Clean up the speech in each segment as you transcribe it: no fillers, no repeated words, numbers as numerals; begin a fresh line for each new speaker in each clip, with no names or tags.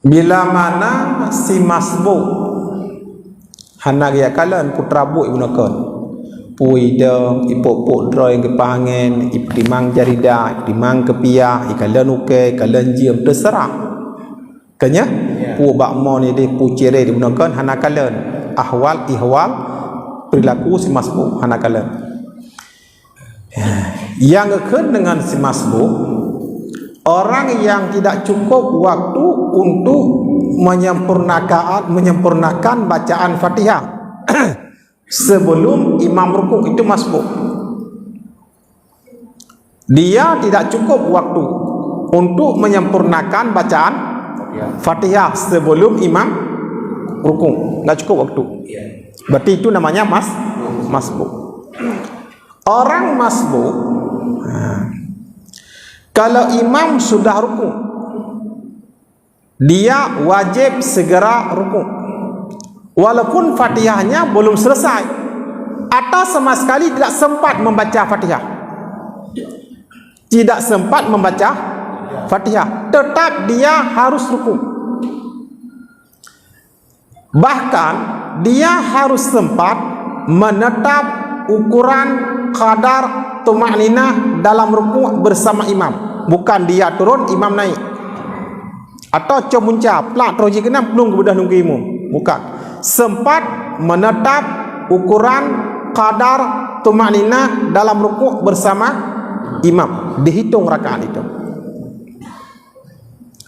Bila mana si masbuk hana dia kalan putra bu ibu nakon pui dong ipok droy ke pangen iptimang jarida iptimang kepiah ikalan uke kalan jiam terserah kanya pu bak mo ni de pu cere ibu nakon hana kalan ahwal ihwal perilaku si masbuk hana kalan yang akan dengan si masbuk orang yang tidak cukup waktu untuk menyempurnakan bacaan Fatihah sebelum imam rukuk, itu masbuk. Dia tidak cukup waktu untuk menyempurnakan bacaan Fatihah sebelum imam rukuk, tidak cukup waktu. Berarti itu namanya masbuk. Orang masbuk, kalau imam sudah rukuk, dia wajib segera rukuk walaupun Fatihahnya belum selesai atau sama sekali tidak sempat membaca Fatihah, tidak sempat membaca Fatihah, tetap dia harus rukuk. Bahkan dia harus sempat menetap ukuran kadar tumakninah dalam rukuk bersama imam, bukan dia turun imam naik atau comunca plak troji kena belum kemudah nunggu imam, bukan, sempat menetap ukuran kadar tumakninah dalam rukuk bersama imam, dihitung rakaat itu,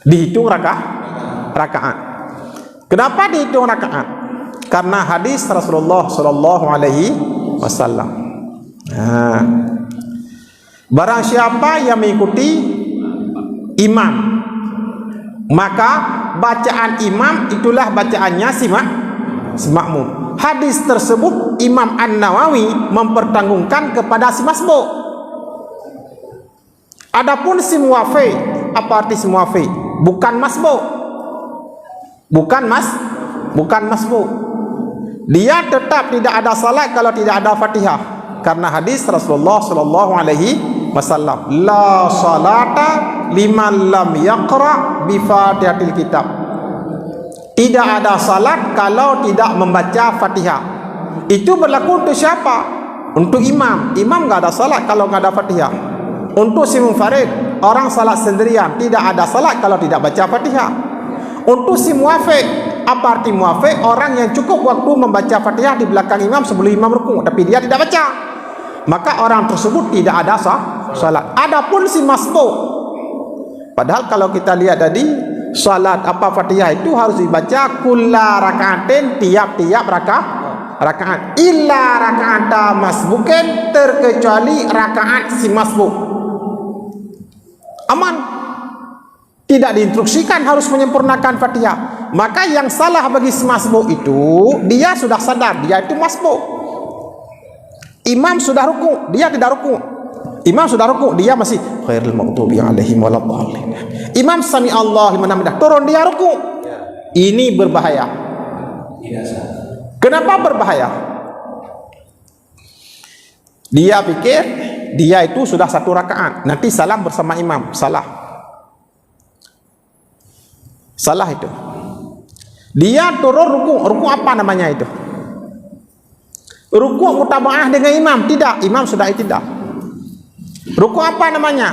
dihitung rakaat. Kenapa dihitung rakaat? Karena hadis Rasulullah sallallahu alaihi wasallam, barang siapa yang mengikuti imam, maka bacaan imam itulah bacaannya si makmum. Hadis tersebut Imam An-Nawawi mempertanggungkan kepada si masbuk. Adapun si muwafi, apa arti si muwafi? Bukan masbuk, bukan masbuk. Dia tetap tidak ada salat kalau tidak ada Fatihah, karena hadis Rasulullah sallallahu alaihi wasallam, la salata liman lam yaqra bi Fatihatil kitab. Tidak ada salat kalau tidak membaca Fatihah. Itu berlaku untuk siapa? Untuk imam. Imam enggak ada salat kalau enggak ada Fatihah. Untuk si munfarid, orang salat sendirian, tidak ada salat kalau tidak baca Fatihah. Untuk si muwafiq, apa arti muwafiq? Orang yang cukup waktu membaca Fatihah di belakang imam sebelum imam rukuk, tapi dia tidak baca, maka orang tersebut tidak ada salat. Adapun si masbuk, padahal kalau kita lihat tadi, salat apa Fatihah itu harus dibaca kulla rakaatin, tiap-tiap rakaat, illa rakaata masbukin, terkecuali rakaat si masbuk. Aman. Tidak diinstruksikan harus menyempurnakan Fatihah. Maka yang salah bagi si masbuk itu, dia sudah sadar dia itu masbuk. Imam sudah rukuk, dia tidak rukuk. Imam sudah rukuk, dia masih ghairil maghdubi alaihim waladdallin. Imam sami Allah liman hamidah, turun dia rukuk. Ini berbahaya. Kenapa berbahaya? Dia pikir dia itu sudah satu rakaat, nanti salam bersama imam. Salah itu. Dia turun rukuk. Rukuk apa namanya itu? Rukuk mutabaah dengan imam? Tidak, imam sudah i'tidal. Rukuk apa namanya?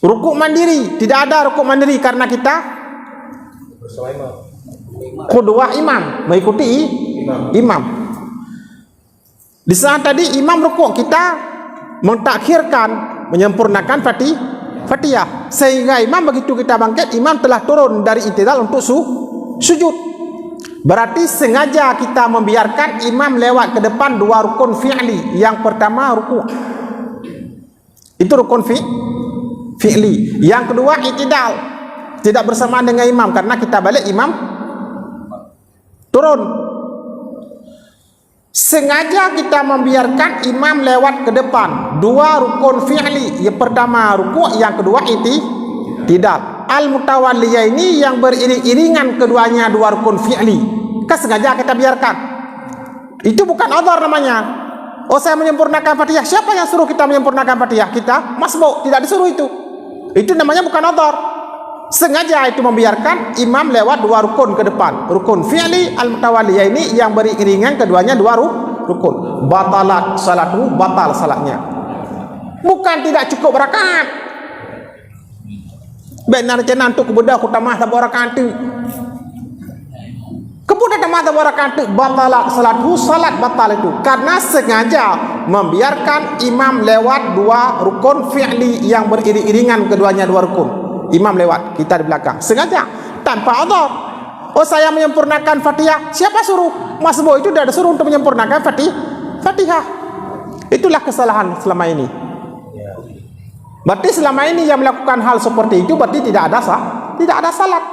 Rukuk mandiri. Tidak ada rukuk mandiri karena kita qudwah imam, mengikuti imam. Di saat tadi imam rukuk, kita mentakhirkan, menyempurnakan Fatihah, sehingga imam begitu kita bangkit, imam telah turun dari i'tidal untuk sujud. Berarti sengaja kita membiarkan imam lewat ke depan dua rukun fi'li. Yang pertama rukuk, itu rukun fi'li. Yang kedua i'tidal, tidak bersamaan dengan imam, karena kita balik imam turun. Sengaja kita membiarkan imam lewat ke depan dua rukun fi'li. Yang pertama rukuk, yang kedua i'tidal. Al-mutawalliyah ini yang beriring-iringan keduanya dua rukun fi'li, sengaja kita biarkan. Itu bukan udhur namanya. Oh, saya menyempurnakan Fatihah. Siapa yang suruh kita menyempurnakan Fatihah? Kita masbuk, tidak disuruh itu. Itu namanya bukan udhur. sengaja itu membiarkan imam lewat dua rukun ke depan. Rukun fi'li al-mutawali ini yang beriringan, keduanya dua rukun. Batalat salatu, batal salatnya. Bukan tidak cukup rakaat. Benar jenang tu kebudak utamah tak rakaat tu. Kemudian mata rakaat itu batalat salatu, salat batal itu karena sengaja membiarkan imam lewat dua rukun fi'li yang beriringan, keduanya dua rukun. Imam lewat, kita di belakang, sengaja tanpa udhur. Oh, saya menyempurnakan Fatihah, siapa suruh? Masbuk itu tidak disuruh untuk menyempurnakan Fatihah. Itulah kesalahan selama ini. Berarti selama ini yang melakukan hal seperti itu berarti tidak ada salat.